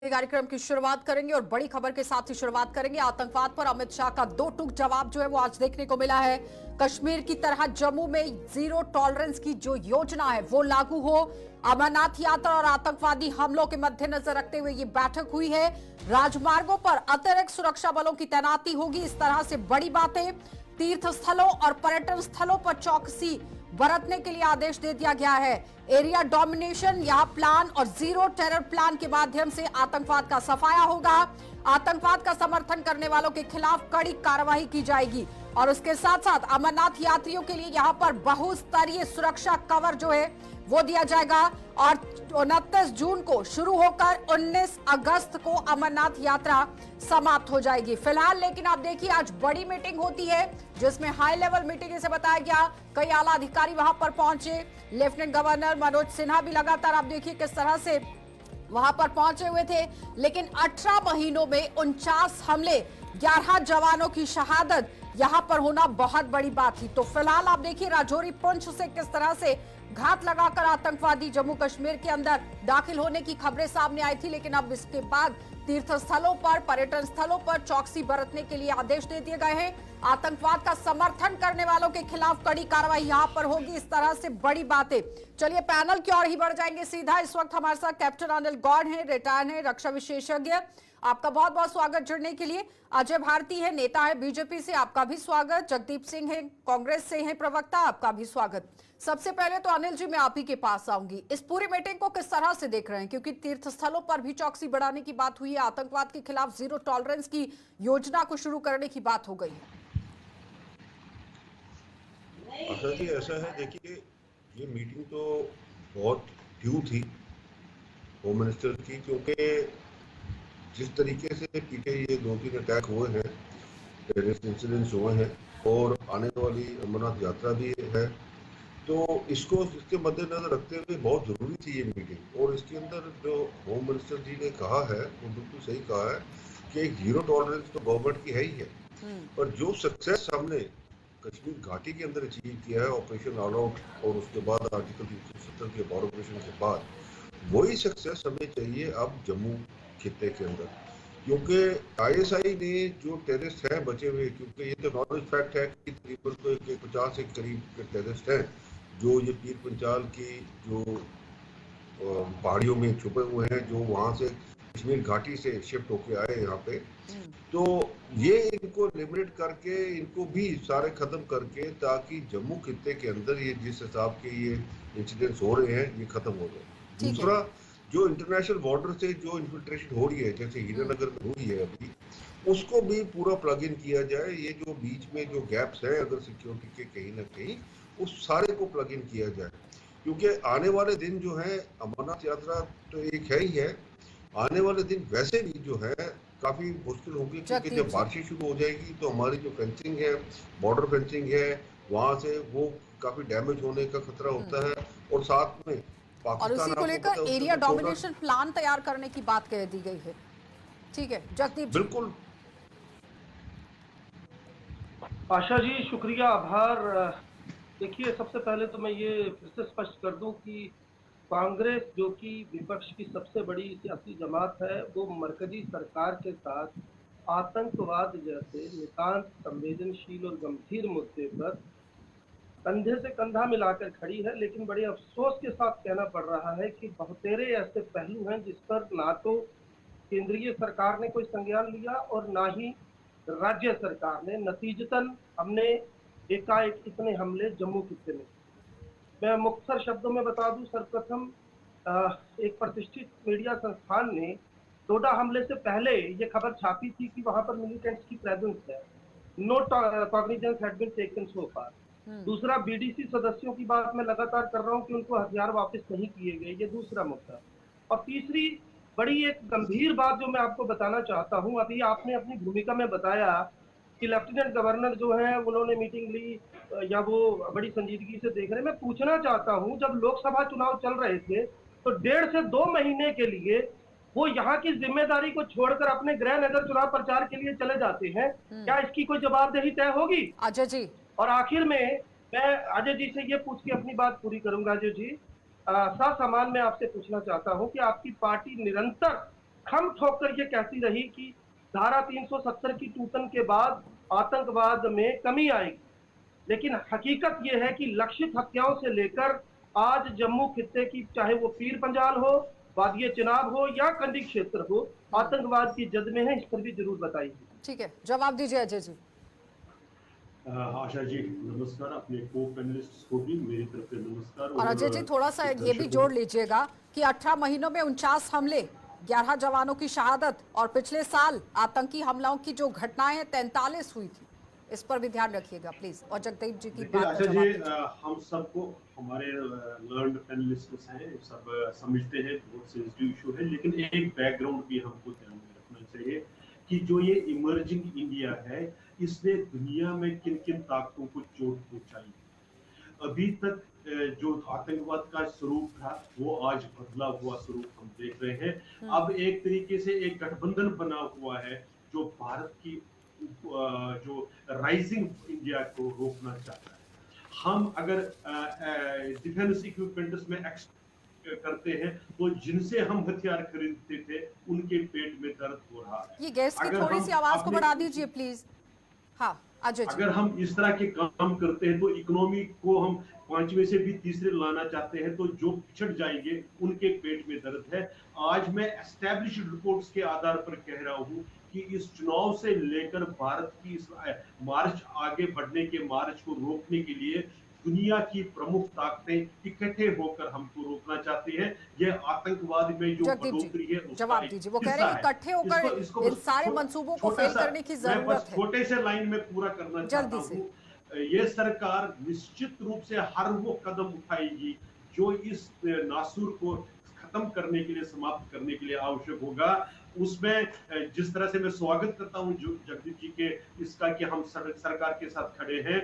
कार्यक्रम की शुरुआत करेंगे और बड़ी खबर के साथ ही शुरुआत करेंगे। आतंकवाद पर अमित शाह का दो टूक जवाब जो है वो आज देखने को मिला है। कश्मीर की तरह जम्मू में जीरो टॉलरेंस की जो योजना है वो लागू हो, अमरनाथ यात्रा और आतंकवादी हमलों के मद्देनजर रखते हुए ये बैठक हुई है। राजमार्गों पर अतिरिक्त सुरक्षा बलों की तैनाती होगी, इस तरह से बड़ी बातें। तीर्थ स्थलों और पर्यटन स्थलों पर चौकसी बरतने के लिए आदेश दे दिया गया है। एरिया डोमिनेशन यह प्लान और जीरो टेरर प्लान के माध्यम से आतंकवाद का सफाया होगा। आतंकवाद का समर्थन करने वालों के खिलाफ कड़ी कार्रवाई की जाएगी और उसके साथ साथ अमरनाथ यात्रियों के लिए यहां पर बहुस्तरीय सुरक्षा कवर जो है वो दिया जाएगा और 29 जून को शुरू होकर 19 अगस्त को अमरनाथ यात्रा समाप्त हो जाएगी। फिलहाल लेकिन आप देखिए आज बड़ी मीटिंग होती है जिसमें हाई लेवल मीटिंग इसे बताया गया। कई आला अधिकारी वहां पर पहुंचे, लेफ्टिनेंट गवर्नर मनोज सिन्हा भी लगातार आप देखिए किस तरह से वहां पर पहुंचे हुए थे। लेकिन 18 महीनों में 49 हमले, 11 जवानों की शहादत यहां पर होना बहुत बड़ी बात थी। तो फिलहाल आप देखिए राजौरी पुंछ से किस तरह से घात लगाकर आतंकवादी जम्मू कश्मीर के अंदर दाखिल होने की खबरें सामने आई थी, लेकिन अब इसके बाद तीर्थ स्थलों पर, पर्यटन स्थलों पर चौकसी बरतने के लिए आदेश दे दिए गए हैं। आतंकवाद का समर्थन करने वालों के खिलाफ कड़ी कार्रवाई यहां पर होगी, इस तरह से बड़ी बातें। चलिए पैनल की ओर ही बढ़ जाएंगे सीधा। इस वक्त हमारे साथ कैप्टन अनिल गौड़ हैं, रिटायर्ड हैं, रक्षा विशेषज्ञ। आपका बहुत बहुत स्वागत जुड़ने के लिए। अजय भारती है, नेता है बीजेपी से, आपका भी स्वागत। जगदीप सिंह है, कांग्रेस से हैं प्रवक्ता, आपका भी स्वागत। सबसे पहले तो अनिल जी मैं आप ही के पास आऊंगी, इस पूरी मीटिंग को किस तरह से देख रहे हैं, क्योंकि तीर्थ स्थलों पर भी चौकसी बढ़ाने की बात हुई है, आतंकवाद के खिलाफ जीरो टॉलरेंस की योजना को शुरू करने की बात हो गई है। आशा जी ऐसा है, देखिए ये मीटिंग तो बहुत ड्यू थी होम मिनिस्टर की, क्योंकि जिस तरीके से पीछे ये 2-3 अटैक हुए हैं, टेररिस्ट इंसिडेंट्स हुए हैं और आने वाली अमरनाथ यात्रा भी है, तो इसके मद्देनजर रखते हुए बहुत ज़रूरी थी ये मीटिंग। और इसके अंदर जो होम मिनिस्टर जी ने कहा है वो बिल्कुल सही कहा है कि एक जीरो टॉलरेंस तो गवर्नमेंट की है ही है, पर जो सक्सेस हमने कश्मीर घाटी के अंदर अचीव किया है ऑपरेशन ऑल आउट और उसके बाद आर्टिकल 370 के बार ऑपरेशन के बाद, वही सक्सेस हमें चाहिए अब जम्मू खित्ते के अंदर। क्योंकि आईएसआई ने जो टेररिस्ट हैं बचे हुए, क्योंकि ये तो नॉलेज फैक्ट है कि तकरीबन तो 50 के करीब के टेररिस्ट हैं जो ये पीर पंचाल की जो पहाड़ियों में छुपे हुए हैं, जो वहां से कश्मीर घाटी से शिफ्ट होके आए यहाँ पे। तो ये इनको लिमिट करके, इनको भी सारे खत्म करके, ताकि जम्मू खित्ते के अंदर ये जिस हिसाब के ये इंसिडेंट्स हो रहे हैं ये खत्म हो जाए। दूसरा, जो इंटरनेशनल बॉर्डर से जो इन्फिल्ट्रेशन हो रही है, जैसे हीरानगर में हुई है अभी, उसको भी पूरा प्लग इन किया जाए। ये जो बीच में जो गैप्स है अगर सिक्योरिटी के कहीं ना कहीं, उस सारे को प्लग इन किया जाए। क्योंकि आने वाले दिन जो है, अमरनाथ यात्रा तो एक है ही है, आने वाले दिन वैसे भी जो है काफी मुश्किल होगी, क्योंकि जब बारिश शुरू हो जाएगी तो हमारी जो फेंसिंग है, बॉर्डर फेंसिंग है, वहां से वो काफी डैमेज होने का खतरा होता है। और साथ में और उसी को लेकर एरिया डोमिनेशन प्लान तैयार करने की बात कह दी गई है। ठीक है जगदीप, बिल्कुल। आशा जी शुक्रिया, आभार। देखिए सबसे पहले तो मैं ये फिर से स्पष्ट कर दूं कि कांग्रेस जो कि विपक्ष की सबसे बड़ी सियासी जमात है, वो मरकजी सरकार के साथ आतंकवाद जैसे नितांत संवेदनशील और गंभीर मुद्दे पर कंधे से कंधा मिलाकर खड़ी है। लेकिन बड़े अफसोस के साथ कहना पड़ रहा है कि बहुतेरे ऐसे पहलू हैं जिस पर ना तो केंद्रीय सरकार ने कोई संज्ञान लिया और ना ही राज्य सरकार ने। नतीजतन हमने एकाएक इतने हमले जम्मू खित्ते में। मैं मुख्तर शब्दों में बता दूं, सर्वप्रथम एक प्रतिष्ठित मीडिया संस्थान ने डोडा हमले से पहले ये खबर छापी थी कि वहां पर मिलिटेंट्स की प्रेजेंस है। No cognizance had been taken so far. दूसरा, बीडीसी सदस्यों की बात मैं लगातार कर रहा हूं कि उनको हथियार वापस नहीं किए गए, ये दूसरा मुद्दा। और तीसरी बड़ी एक गंभीर बात जो मैं आपको बताना चाहता हूं, अभी आपने अपनी भूमिका में बताया कि लेफ्टिनेंट गवर्नर जो है उन्होंने मीटिंग ली या वो बड़ी संजीदगी से देख रहे हैं। मैं पूछना चाहता हूं, जब लोकसभा चुनाव चल रहे थे तो 1.5 से 2 महीने के लिए वो यहाँ की जिम्मेदारी को छोड़कर अपने गृह नगर चुनाव प्रचार के लिए चले जाते हैं। क्या इसकी कोई जवाबदेही तय होगी? अजय जी। और आखिर में मैं अजय जी से ये पूछ के अपनी बात पूरी करूंगा। अजय जी, ससमान मैं आपसे पूछना चाहता हूं कि आपकी पार्टी निरंतर खम ठोक कर ये कहती रही कि धारा 370 की टूटन के बाद आतंकवाद में कमी आएगी, लेकिन हकीकत यह है कि लक्षित हत्याओं से लेकर आज जम्मू खित्ते की, चाहे वो पीर पंजाल हो, वादिये चिनाब हो या कंडी क्षेत्र हो, आतंकवाद की जद में है। इस पर भी जरूर बताइए। ठीक है, जवाब दीजिए अजय जी। आशा जी नमस्कार, अपने को पैनलिस्ट को भी मेरी तरफ से नमस्कार। और अजय जी थोड़ा सा ये भी जोड़ लीजिएगा कि 18 महीनों में 49 हमले, 11 जवानों की शहादत, और पिछले साल आतंकी हमलों की जो घटनाएं हैं 43 हुई थी। इस पर भी ध्यान रखिएगा प्लीज। और जगदीप जी की बात आशा जी, हम सबको, हमारे लर्नड पैनलिस्ट्स हैं, सब समझते हैं बहुत सेंसिटिव इशू है, लेकिन एक बैकग्राउंड भी हमको ध्यान में रखना चाहिए कि जो ये इमर्जिंग इंडिया है, इसने दुनिया में किन किन ताकतों को चोट पहुंचाई। अभी तक जो आतंकवाद का स्वरूप था वो आज बदला हुआ स्वरूप हम देख रहे हैं। अब एक तरीके से एक गठबंधन बना हुआ है जो भारत की जो राइजिंग इंडिया को रोकना चाहता है। हम अगर डिफेंस इक्विपमेंट्स में करते हैं तो जिनसे हम हथियार खरीदते थे उनके पेट में दर्द हो रहा है। ये गैस की थोड़ी सी आवाज को बढ़ा दीजिए प्लीज। हाँ अजय जी। अगर हम इस तरह के काम करते हैं तो इकोनॉमी को हम 5वें से भी तीसरे लाना चाहते हैं, तो जो पिछड़ जाएंगे उनके पेट में दर्द है। आज मैं एस्टैब्लिश्ड रिपोर्ट्स के आधार पर कह रहा हूं कि इस चुनाव से लेकर भारत की इस मार्च, आगे बढ़ने के मार्च को रोकने के लिए दुनिया की प्रमुख ताकतें इकट्ठे होकर हमको रोकना चाहती हैं। यह आतंकवाद में जो बढ़ोतरी है उसका जवाब दीजिए। वो कह रहे हैं इकट्ठे होकर इन सारे मंसूबों को फेल करने की जरूरत है। छोटे से लाइन में पूरा करना चाहता हूं। ये सरकार निश्चित रूप से हर वो कदम उठाएगी जो इस नासूर को खत्म करने के लिए, समाप्त करने के लिए आवश्यक होगा। उसमें जिस तरह से मैं स्वागत करता हूं जो जगदीप जी के इसका कि हम सरकार के साथ खड़े हैं,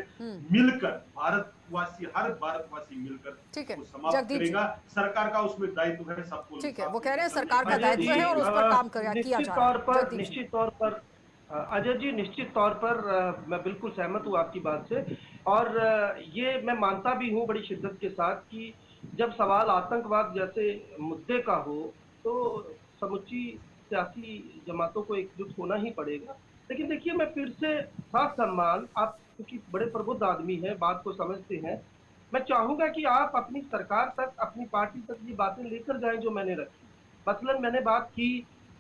मिलकर भारतवासी, हर भारतवासी मिलकर वो समाप्त करेगा। सरकार का उसमें दायित्व है, सबको। ठीक है, वो कह रहे हैं सरकार का दायित्व है और उस पर काम किया जा रहा है। निश्चित तौर पर अजय जी, निश्चित तौर पर मैं बिल्कुल सहमत हूँ आपकी बात से। और ये मैं मानता भी हूँ बड़ी शिद्दत के साथ कि जब सवाल आतंकवाद जैसे मुद्दे का हो तो समुची सियासी जमातों को एकजुट होना ही पड़ेगा। लेकिन देखिए, मैं फिर से साथ सम्मान, आप क्योंकि बड़े प्रबुद्ध आदमी हैं, बात को समझते हैं, मैं चाहूंगा कि आप अपनी सरकार तक, अपनी पार्टी तक ये बातें लेकर जाएं जो मैंने रखी। मसलन मैंने बात की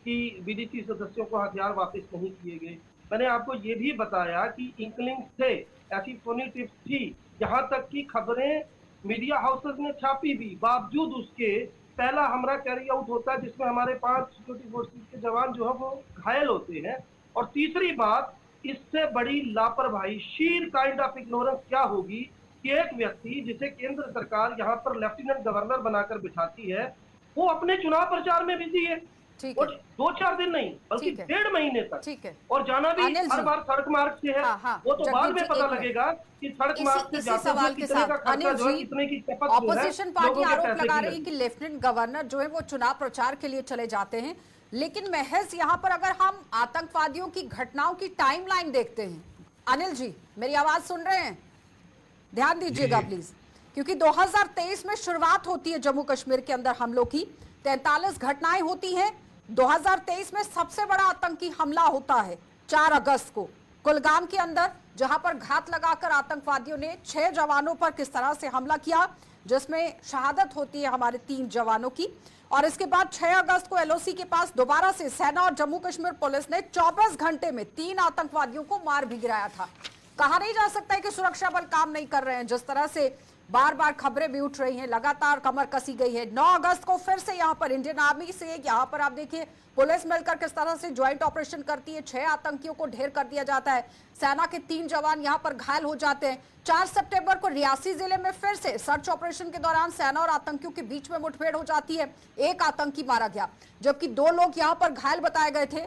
कि बीडीसी सदस्यों को हथियार वापस नहीं किए गए। मैंने आपको ये भी बताया कि इंकलिंग थे, ऐसी फोनी टिप्स थी, यहाँ तक कि खबरें मीडिया हाउसेस ने छापी भी, बावजूद उसके पहला हमला कैरी आउट होता है जिसमें हमारे 5 सिक्योरिटी फोर्सेस के जवान जो है वो घायल होते हैं। और तीसरी बात, इससे बड़ी लापरवाही, शीर काइंड ऑफ इग्नोरेंस क्या होगी कि एक व्यक्ति जिसे केंद्र सरकार यहाँ पर लेफ्टिनेंट गवर्नर बनाकर बिठाती है, वो अपने चुनाव प्रचार में बिजी है। और 2-4 दिन नहीं बल्कि 1.5 महीने तक। ठीक है। और जाना भी हर बार सड़क मार्ग से है। वो तो बाद में पता लगेगा कि सड़क मार्ग से जाते सवाल के साथ अनिल जी, ऑपोजिशन पार्टी आरोप लगा रही है कि लेफ्टिनेंट गवर्नर जो है वो चुनाव प्रचार के लिए चले जाते हैं, लेकिन महज यहाँ पर अगर हम आतंकवादियों की घटनाओं की टाइमलाइन देखते हैं, अनिल जी मेरी आवाज सुन रहे हैं? ध्यान दीजिएगा प्लीज, क्योंकि 2023 में शुरुआत होती है जम्मू कश्मीर के अंदर हमलों की, 43 घटनाएं होती हैं। 2023 में सबसे बड़ा आतंकी हमला होता है 4 अगस्त को कुलगाम के अंदर, जहां पर घात लगाकर आतंकवादियों ने 6 जवानों पर किस तरह से हमला किया, जिसमें शहादत होती है हमारे 3 जवानों की। और इसके बाद 6 अगस्त को एलओसी के पास दोबारा से सेना और जम्मू कश्मीर पुलिस ने 24 घंटे में 3 आतंकवादियों को मार भी गिराया था। कहा नहीं जा सकता है कि सुरक्षा बल काम नहीं कर रहे हैं, जिस तरह से बार बार खबरें भी उठ रही हैं, लगातार कमर कसी गई है। 9 अगस्त को फिर से यहाँ पर इंडियन आर्मी से, यहाँ पर आप देखिए पुलिस मिलकर किस तरह से ज्वाइंट ऑपरेशन करती है, 6 आतंकियों को ढेर कर दिया जाता है, सेना के 3 जवान यहाँ पर घायल हो जाते हैं। 4 सितंबर को रियासी जिले में फिर से सर्च ऑपरेशन के दौरान सेना और आतंकियों के बीच में मुठभेड़ हो जाती है, 1 आतंकी मारा गया, जबकि 2 लोग यहाँ पर घायल बताए गए थे।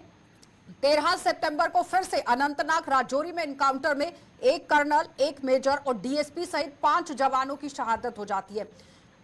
13 सितंबर को फिर से अनंतनाग राजौरी में एनकाउंटर में 1 कर्नल, 1 मेजर और डीएसपी सहित 5 जवानों की शहादत हो जाती है।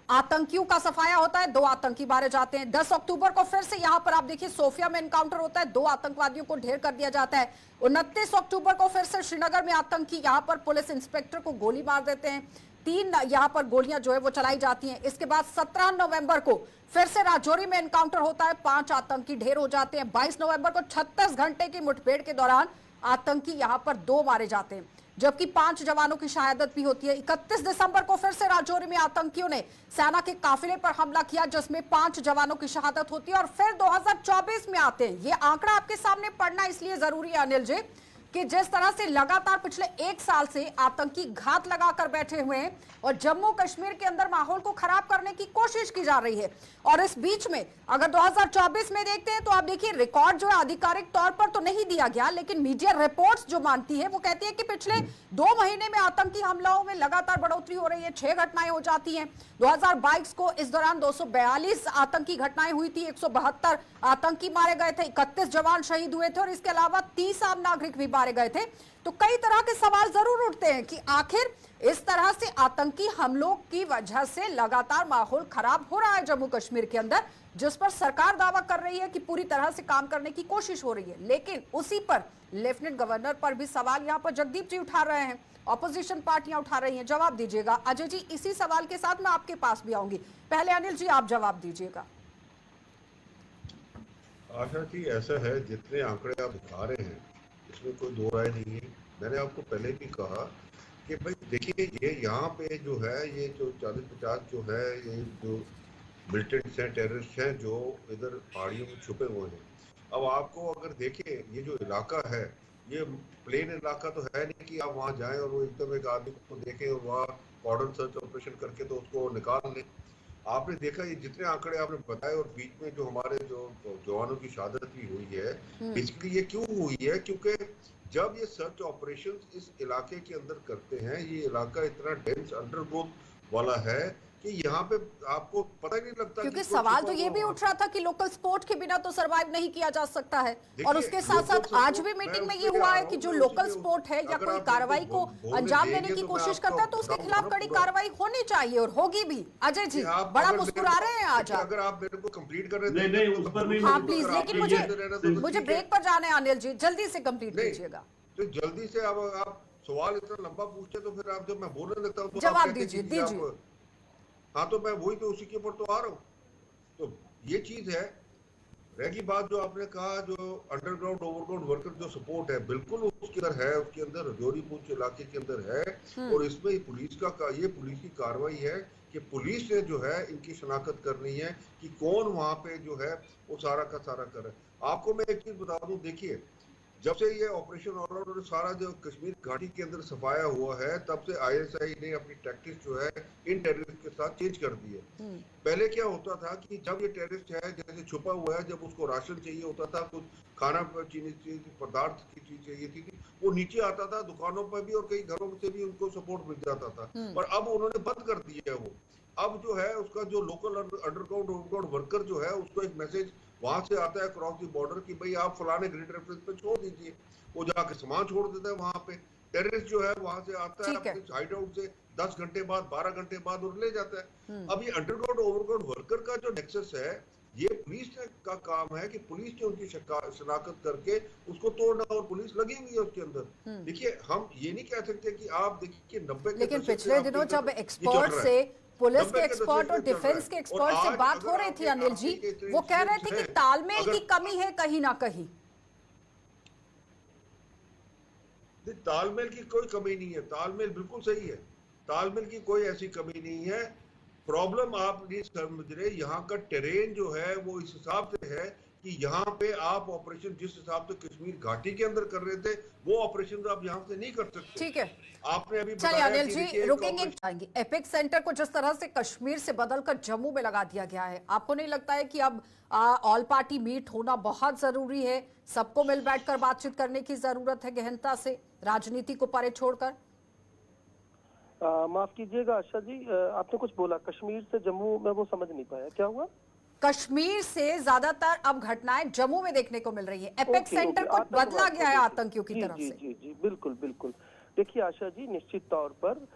आतंकियों का सफाया होता है, 2 आतंकी मारे जाते हैं। 10 अक्टूबर को फिर से यहां पर आप देखिए सोफिया में एनकाउंटर होता है, 2 आतंकवादियों को ढेर कर दिया जाता है। 29 अक्टूबर को फिर से श्रीनगर में आतंकी यहां पर पुलिस इंस्पेक्टर को गोली मार देते हैं। 3 यहाँ पर गोलियां जो है वो चलाई जाती हैं। इसके बाद 17 नवंबर को फिर से राजौरी में एनकाउंटर होता है, 5 आतंकी ढेर हो जाते हैं। 22 नवंबर को 36 घंटे की मुठभेड़ के दौरान आतंकी यहां पर 2 मारे जाते हैं, जबकि 5 जवानों की शहादत भी होती है। 31 दिसंबर को फिर से राजौरी में आतंकियों ने सेना के काफिले पर हमला किया, जिसमें 5 जवानों की शहादत होती है। और फिर 2024 में आते हैं। ये आंकड़ा आपके सामने पढ़ना इसलिए जरूरी है अनिल जी कि जिस तरह से लगातार पिछले 1 साल से आतंकी घात लगाकर बैठे हुए हैं और जम्मू कश्मीर के अंदर माहौल को खराब करने की कोशिश की जा रही है। और इस बीच में अगर 2024 में देखते हैं तो आप देखिए रिकॉर्ड जो है आधिकारिक तौर पर तो नहीं दिया गया, लेकिन मीडिया रिपोर्ट्स जो मानती है वो कहती है कि पिछले 2 महीने में आतंकी हमलों में लगातार बढ़ोतरी हो रही है। 6 घटनाएं हो जाती हैं। 2022 को इस दौरान 242 आतंकी घटनाएं हुई थी, 172 आतंकी मारे गए थे, 31 जवान शहीद हुए थे और इसके अलावा 30 आम नागरिक भी मारे गए थे। तो कई तरह के सवाल जरूर उठते हैं कि आखिर इस तरह से आतंकी हमलों की वजह से लगातार माहौल खराब हो रहा है जम्मू कश्मीर के अंदर, जिस पर सरकार दावा कर रही है कि पूरी तरह से काम करने की कोशिश हो रही है। लेकिन उसी पर लेफ्टिनेंट गवर्नर पर भी सवाल यहाँ पर जगदीप जी उठा रहे हैं, ऑपोजिशन पार्टियां उठा रही हैं। जवाब दीजिएगा अजय जी, इसी सवाल के साथ मैं आपके पास भी आऊंगी। पहले अनिल जी आप जवाब दीजिएगा। आशा जी, ऐसा है जितने आंकड़े आप दिखा रहे हैं इसमें कोई दो राय नहीं है। मैंने आपको पहले भी कहा कि भाई देखिए, ये यहाँ पे जो है ये जो 40-50 जो है ये जो मिलिटेंट्स हैं, टेररिस्ट हैं जो इधर पहाड़ियों में छुपे हुए हैं। अब आपको अगर देखें ये जो इलाका है ये प्लेन इलाका तो है नहीं कि आप वहाँ जाएं और वो एकदम एक आदमी को देखें और वहाँ कॉर्डन सर्च ऑपरेशन करके तो उसको निकाल लें। आपने देखा ये जितने आंकड़े आपने बताए और बीच में जो हमारे जो जवानों की शहादत भी हुई है, बेसिकली ये क्यों हुई है? क्योंकि जब ये सर्च ऑपरेशन इस इलाके के अंदर करते हैं, ये इलाका इतना डेंस अंडरग्रोथ वाला है कि यहाँ पे आपको पता ही नहीं लगता। क्योंकि सवाल तो ये भी उठ रहा था कि लोकल सपोर्ट के बिना तो सरवाइव नहीं किया जा सकता है। और उसके साथ साथ आज भी मीटिंग में ये हुआ है कि जो लोकल सपोर्ट है या कोई कार्रवाई को अंजाम देने की कोशिश करता है तो उसके खिलाफ कड़ी कार्रवाई होनी चाहिए और होगी भी। अजय जी बड़ा मुस्कुरा रहे हैं आज। अगर आप मेरे को कंप्लीट कर रहे थे हाँ प्लीज, लेकिन मुझे ब्रेक पर जाना है अनिल जी, जल्दी से कंप्लीट कीजिएगा। तो जल्दी से अब आप सवाल इतना लंबा पूछते तो फिर आप जब मैं बोलने लगता हूँ तो जवाब दीजिए। हाँ तो मैं वही तो उसी के ऊपर तो आ रहा हूँ। तो ये चीज है। रह गई बात जो आपने कहा जो अंडरग्राउंड ओवरग्राउंड वर्कर जो सपोर्ट है, बिल्कुल उसके अंदर है, उसके अंदर रजौरी पूंछ इलाके के अंदर है। और इसमें पुलिस का ये पुलिस की कार्रवाई है कि पुलिस ने जो है इनकी शनाख्त करनी है कि कौन वहां पे जो है वो सारा का सारा करे। आपको मैं एक चीज बता दूं, देखिए जब से ये ऑपरेशन ऑलआउट और सारा जो कश्मीर घाटी के अंदर सफाया हुआ है तब से ISI ने अपनी टैक्टिक्स जो है इन टेररिस्ट के साथ चेंज कर दी है। पहले क्या होता था कि जब ये टेररिस्ट है जैसे छुपा हुआ है, जब उसको राशन चाहिए होता था, कुछ खाना चीज पदार्थ की चीज चाहिए थी, वो नीचे आता था दुकानों पर भी और कई घरों से भी उनको सपोर्ट मिल जाता था। और अब उन्होंने बंद कर दिया है वो। अब जो है उसका जो लोकल अंडरग्राउंड ओवरग्राउंड वर्कर जो है उसको एक मैसेज वहां से आता है क्रॉस द बॉर्डर कि भाई आप फलाने ग्रिड रेफरेंस पे छोड़ दीजिए, वो जाके सामान छोड़ देता है वहां पे। टेररिस्ट जो है वहां से आता है अपने हाइड आउट से 10 घंटे बाद 12 घंटे बाद और ले जाता है। अब ये अंडरग्राउंड ओवरग्राउंड वर्कर का जो नेक्सस है ये पुलिस का काम है कि पुलिस ने उनकी शनाख्त करके उसको तोड़ना और पुलिस लगी हुई है उसके अंदर। देखिए हम ये नहीं कह सकते कि आप देखिए 90 लेकिन पिछले दिनों जब एक्सपर्ट से पुलिस के एक्सपर्ट और डिफेंस के एक्सपर्ट से बात हो रही थी अनिल जी, वो कह रहे थे कि तालमेल की कमी है कहीं ना कहीं। तालमेल की कोई कमी नहीं है, तालमेल बिल्कुल सही है, तालमेल की कोई ऐसी कमी नहीं है। प्रॉब्लम आप नहीं समझ रहे, यहाँ का टेरेन जो है वो इस हिसाब से है कि यहाँ पे आप ऑपरेशन जिस हिसाब से कश्मीर घाटी के अंदर कर रहे थे वो ऑपरेशन आप यहाँ से नहीं कर सकते। ठीक है, आपने अभी चलिए अनिल जी रुकेंगे। एपिक सेंटर को जिस तरह से कश्मीर से बदलकर जम्मू में लगा दिया गया है, आपको नहीं लगता है कि अब ऑल पार्टी मीट होना बहुत जरूरी है? सबको मिल बैठकर बातचीत करने की जरूरत है गहनता से, राजनीति को परे छोड़कर। माफ कीजिएगा आशा जी, आपने कुछ बोला कश्मीर से जम्मू में, वो समझ नहीं पाया, क्या हुआ? कश्मीर से ज्यादातर अब घटनाएं जम्मू में देखने को मिल रही है। एपेक्स सेंटर को बदला गया है आतंकियों की तरफ से। जी जी बिल्कुल बिल्कुल। देखिए आशा जी, निश्चित तौर पर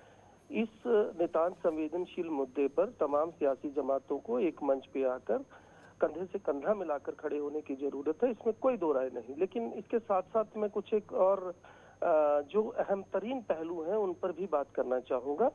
इस नितांत संवेदनशील मुद्दे पर तमाम सियासी जमातों को एक मंच पे आकर कंधे से कंधा मिलाकर खड़े होने की जरूरत है, इसमें कोई दो राय नहीं। लेकिन इसके साथ साथ मैं कुछ एक और जो अहम तरीन पहलू हैं उन पर भी बात करना चाहूंगा।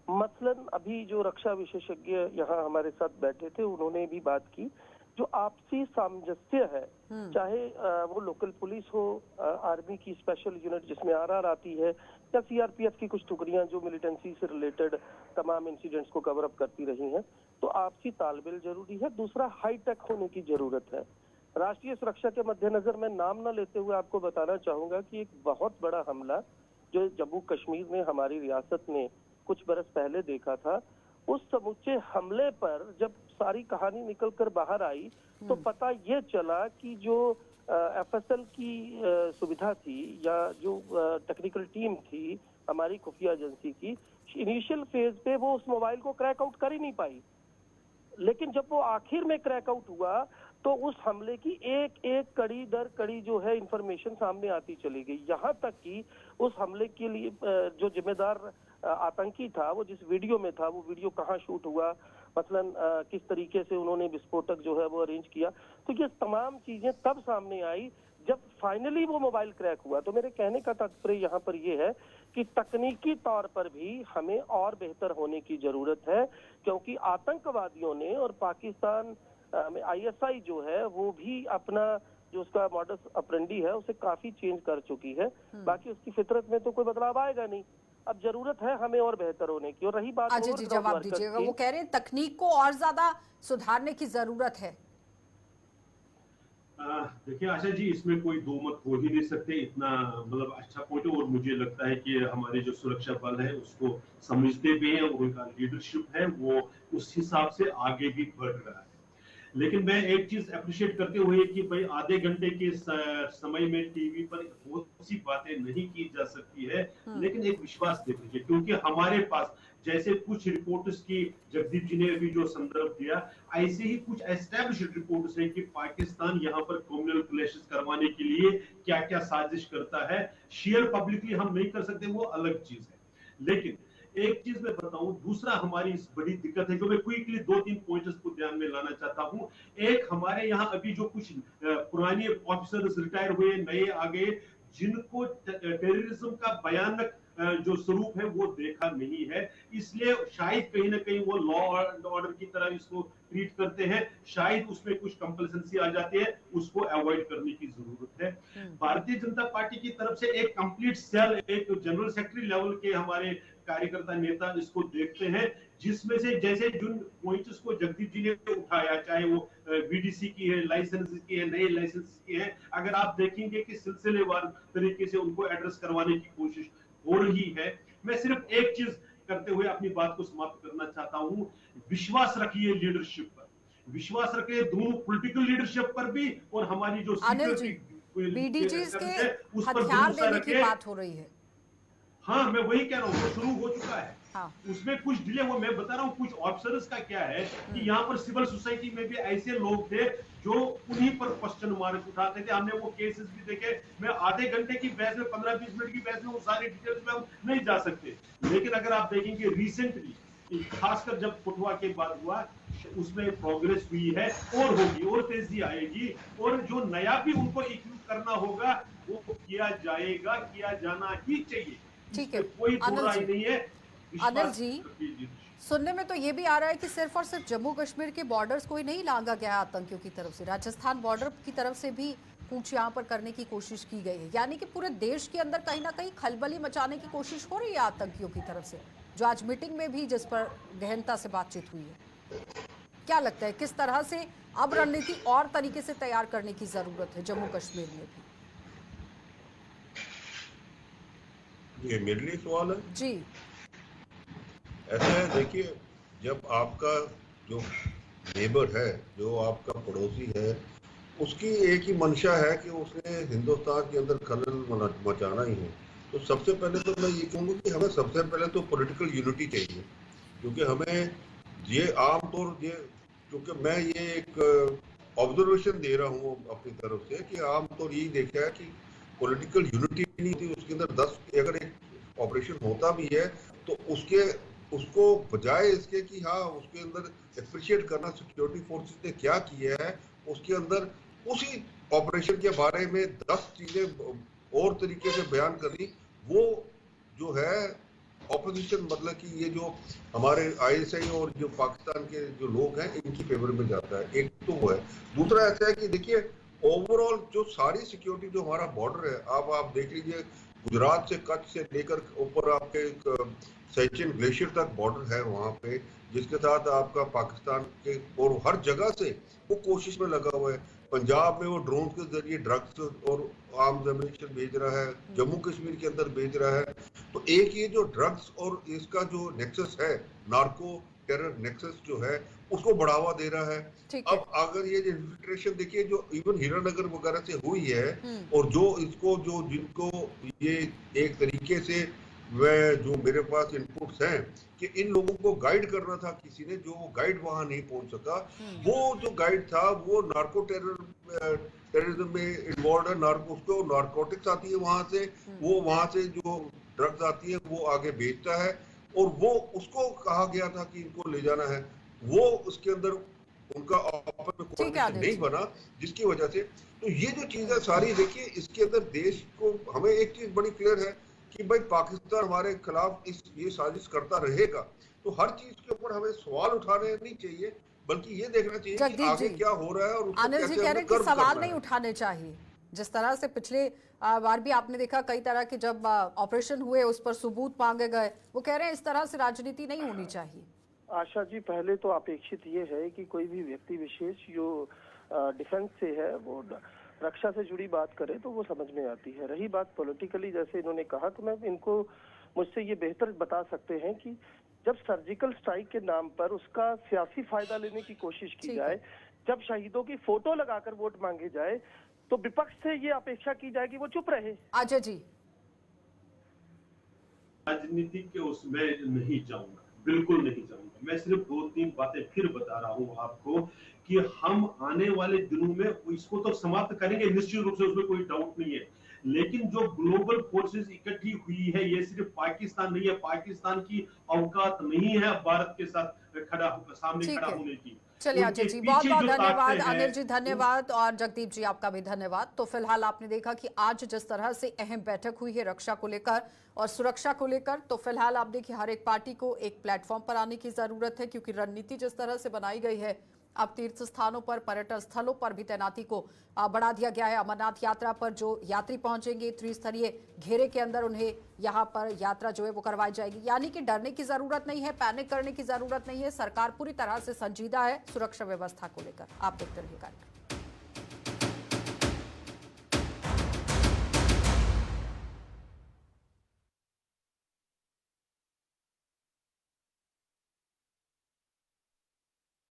मसलन अभी जो रक्षा विशेषज्ञ यहाँ हमारे साथ बैठे थे उन्होंने भी बात की, जो आपसी सामंजस्य है, चाहे वो लोकल पुलिस हो, आर्मी की स्पेशल यूनिट जिसमें आरआर आती है, या सीआरपीएफ की कुछ टुकड़ियां जो मिलिटेंसी से रिलेटेड तमाम इंसिडेंट्स को कवर अप करती रही हैं, तो आपसी तालमेल जरूरी है। दूसरा, हाईटेक होने की जरूरत है। राष्ट्रीय सुरक्षा के मद्देनजर मैं नाम न लेते हुए आपको बताना चाहूंगा कि एक बहुत बड़ा हमला जो जम्मू कश्मीर में हमारी रियासत ने कुछ बरस पहले देखा था, उस समूचे हमले पर जब सारी कहानी निकल कर बाहर आई तो पता ये चला कि जो एफएसएल की सुविधा थी या जो टेक्निकल टीम थी हमारी खुफिया एजेंसी की, इनिशियल फेज पे वो उस मोबाइल को क्रैक आउट कर ही नहीं पाई, लेकिन जब वो आखिर में क्रैक आउट हुआ तो उस हमले की एक एक कड़ी दर कड़ी जो है इंफॉर्मेशन सामने आती चली गई। यहाँ तक कि उस हमले के लिए जो जिम्मेदार आतंकी था, वो जिस वीडियो में था, वो वीडियो कहाँ शूट हुआ, मसलन किस तरीके से उन्होंने विस्फोटक जो है वो अरेंज किया, तो ये तमाम चीजें तब सामने आई जब फाइनली वो मोबाइल क्रैक हुआ। तो मेरे कहने का तात्पर्य यहाँ पर ये है कि तकनीकी तौर पर भी हमें और बेहतर होने की जरूरत है, क्योंकि आतंकवादियों ने और पाकिस्तान में आईएसआई जो है वो भी अपना जो उसका मॉडस ऑपरेंडी है उसे काफी चेंज कर चुकी है। बाकी उसकी फितरत में तो कोई बदलाव आएगा नहीं। अब जरूरत है हमें और बेहतर होने की। और रही बात अजय जी जवाब दीजिएगा, वो कह रहे हैं तकनीक को और ज्यादा सुधारने की जरूरत है। देखिए आशा जी, इसमें कोई दो मत हो ही नहीं सकते, इतना मतलब अच्छा पॉइंट है। और मुझे लगता है कि हमारे जो सुरक्षा बल है उसको समझते भी हैं और उनका लीडरशिप है वो उस हिसाब से आगे भी बढ़ रहा है। लेकिन मैं एक चीज अप्रिशिएट करते हुए कि भाई आधे घंटे के समय में टीवी पर बहुत सी बातें नहीं की जा सकती है, लेकिन एक विश्वास दे दीजिए, क्योंकि हमारे पास जैसे कुछ रिपोर्ट्स की जगदीप जी ने अभी जो संदर्भ दिया, ऐसे ही कुछ एस्टैब्लिश्ड रिपोर्ट्स हैं कि पाकिस्तान यहाँ पर कम्युनल क्लैशेस करवाने के लिए क्या क्या साजिश करता है। शेयर पब्लिकली हम नहीं कर सकते, वो अलग चीज है। लेकिन एक चीज मैं बताऊं, दूसरा हमारी इस बड़ी दिक्कत है जो मैं क्विकली 2-3 पॉइंट्स को ध्यान में लाना चाहता हूं। एक, हमारे यहाँ अभी जो कुछ पुराने ऑफिसर्स रिटायर हुए, नए आ गए, जिनको टेररिज्म का भयानक जो स्वरूप है वो देखा नहीं है, इसलिए शायद कहीं ना कहीं वो लॉ एंड ऑर्डर की तरह इसको ट्रीट करते हैं, शायद उसमें कुछ कंपल्सेंसी आ जाती है, उसको अवॉइड करने की जरूरत है। भारतीय जनता पार्टी की तरफ से एक कंप्लीट सेल, एक जनरल सेक्रेटरी लेवल के हमारे कार्यकर्ता नेता इसको देखते हैं, जिसमें से जैसे जिन पॉइंट्स को जगदीप जी ने उठाया, चाहे वो बीडीसी की है, लाइसेंस की है, नए लाइसेंस की है, अगर आप देखेंगे कि सिलसिलेवार तरीके से उनको एड्रेस करवाने की कोशिश हो रही है। मैं सिर्फ एक चीज करते हुए अपनी बात को समाप्त करना चाहता हूं, विश्वास रखिए लीडरशिप पर, विश्वास रखिए दोनों पॉलिटिकल लीडरशिप पर भी और हमारी जो बीडीजीज के हथियार देने की बात हो रही है। हाँ, मैं वही कह रहा हूँ, शुरू हो चुका है। हाँ। उसमें कुछ डिले हुआ, मैं बता रहा हूँ कुछ ऑफिसर्स का क्या है कि यहाँ पर सिविल सोसाइटी में भी ऐसे लोग थे जो उन्हीं पर क्वेश्चन मार्क उठाते थे। हमने वो केसेस भी देखे। मैं आधे घंटे की बहस में, 15-20 मिनट की बहस में वो सारी डिटेल्स में हम नहीं जा सकते, लेकिन अगर आप देखेंगे रिसेंटली, खासकर जब फुटवा के बाद हुआ, उसमें प्रोग्रेस हुई है और होगी और तेजी आएगी, और जो नया भी उनको इक्विप करना होगा वो किया जाएगा, किया जाना ही चाहिए। ठीक है, कोई बुराई नहीं है। अनिल जी, सुनने में तो ये भी आ रहा है कि सिर्फ और सिर्फ जम्मू कश्मीर के बॉर्डर्स को ही नहीं लांघा गया आतंकियों की तरफ से, राजस्थान बॉर्डर की तरफ से भी कूच यहाँ पर करने की कोशिश की गई है, यानी कि पूरे देश के अंदर कहीं ना कहीं खलबली मचाने की कोशिश हो रही है आतंकियों की तरफ से, जो आज मीटिंग में भी जिस पर गहनता से बातचीत हुई है। क्या लगता है किस तरह से अब रणनीति और तरीके से तैयार करने की जरूरत है जम्मू कश्मीर में भी? ये मेरे लिए सवाल है जी। ऐसा है, देखिए, जब आपका जो नेबर है, जो आपका पड़ोसी है, उसकी एक ही मंशा है कि उसने हिंदुस्तान के अंदर खलल मचाना ही है, तो सबसे पहले तो मैं ये कहूँगा कि हमें सबसे पहले तो पॉलिटिकल यूनिटी चाहिए, क्योंकि हमें ये आमतौर ये, क्योंकि मैं ये एक ऑब्जर्वेशन दे रहा हूँ अपनी तरफ से कि आमतौर यही देखा है कि पॉलिटिकल यूनिटी नहीं थी, उसके अंदर 10 अगर एक ऑपरेशन होता भी है तो उसको बजाय इसके कि हाँ उसके अंदर एप्रिशिएट करना सिक्योरिटी फोर्सेस ने क्या किया है, उसके अंदर उसी ऑपरेशन के बारे में 10 चीजें और तरीके से बयान करनी, वो जो है ऑपोजिशन मतलब कि ये जो हमारे आईएसआई और जो पाकिस्तान के जो लोग हैं इनकी फेवर में जाता है। एक तो वो है। दूसरा ऐसा है कि देखिए ओवरऑल जो सारी सिक्योरिटी जो हमारा बॉर्डर है, अब आप देख लीजिए गुजरात से कच्छ से लेकर ऊपर आपके सचिन ग्लेशियर तक बॉर्डर है वहां पे, जिसके साथ आपका पाकिस्तान के और हर जगह से वो कोशिश में लगा हुआ है। पंजाब में वो ड्रोन के जरिए ड्रग्स और आर्म्स एम्यूनिशन भेज रहा है, जम्मू कश्मीर के अंदर भेज रहा है। तो एक ये जो ड्रग्स और इसका जो नेक्सस है, नार्को टेरर नेक्सस जो है, उसको बढ़ावा दे रहा है। ठीक है। अब अगर ये इन्फिल्ट्रेशन देखिए जो इवन हीरानगर वगैरह से हुई है, और जो इसको जो जिनको ये एक तरीके से वह जो मेरे पास इनपुट्स हैं कि इन लोगों को गाइड करना था किसी ने, जो वो गाइड वहां नहीं पहुंच सका, वो जो गाइड था वो नार्को टेररिज्म में इन्वॉल्व है। उसको नार्कोटिक्स आती है वहां से, वो वहां से जो ड्रग्स आती है वो आगे बेचता है, और वो उसको कहा गया था कि इनको ले जाना है। वो उसके अंदर उनका आपस में कोऑर्डिनेशन नहीं बना, जिसकी वजह से तो ये जो चीजें सारी देखिए इसके अंदर देश को हमें एक चीज बड़ी क्लियर है कि भाई पाकिस्तान हमारे खिलाफ ये साजिश करता रहेगा। तो हर चीज के ऊपर हमें सवाल उठाने नहीं चाहिए, बल्कि ये देखना चाहिए कि आगे क्या हो रहा है और उसको अनिल जी कैसे कह रहे हमें हैं कि कर्व सवाल करना नहीं है। उठाने चाहिए। जिस तरह से पिछले बार भी आपने देखा कई तरह के जब ऑपरेशन हुए उस पर सबूत मांगे गए, वो कह रहे हैं इस तरह से राजनीति नहीं होनी चाहिए। आशा जी, पहले तो अपेक्षित ये है कि कोई भी व्यक्ति विशेष जो डिफेंस से है वो रक्षा से जुड़ी बात करे तो वो समझ में आती है। रही बात पॉलिटिकली, जैसे इन्होंने कहा, तो मैं इनको मुझसे ये बेहतर बता सकते हैं कि जब सर्जिकल स्ट्राइक के नाम पर उसका सियासी फायदा लेने की कोशिश की जाए, जब शहीदों की फोटो लगाकर वोट मांगे जाए, तो विपक्ष से ये अपेक्षा की जाए कि वो चुप रहे। अजय जी, राजनीति के उसमें नहीं जाऊंगा, बिल्कुल नहीं जाऊंगा। मैं सिर्फ 2-3 बातें फिर बता रहा हूं आपको कि हम आने वाले दिनों में इसको तो समाप्त करेंगे निश्चित रूप से, उसमें कोई डाउट नहीं है। लेकिन जो ग्लोबल फोर्सेस इकट्ठी हुई है, ये सिर्फ पाकिस्तान नहीं है, पाकिस्तान की औकात नहीं है भारत के साथ सामने खड़ा होने की। चलिए अजय जी, बहुत बहुत धन्यवाद। अनिल जी धन्यवाद, और जगदीप जी आपका भी धन्यवाद। तो फिलहाल आपने देखा कि आज जिस तरह से अहम बैठक हुई है रक्षा को लेकर और सुरक्षा को लेकर, तो फिलहाल आप देखिए हर एक पार्टी को एक प्लेटफॉर्म पर आने की जरूरत है, क्योंकि रणनीति जिस तरह से बनाई गई है, अब तीर्थ स्थानों पर, पर्यटन स्थलों पर भी तैनाती को बढ़ा दिया गया है। अमरनाथ यात्रा पर जो यात्री पहुंचेंगे, त्रिस्तरीय घेरे के अंदर उन्हें यहां पर यात्रा जो है वो करवाई जाएगी। यानी कि डरने की जरूरत नहीं है, पैनिक करने की जरूरत नहीं है। सरकार पूरी तरह से संजीदा है सुरक्षा व्यवस्था को लेकर। आप देखते रहिए कार्यक्रम।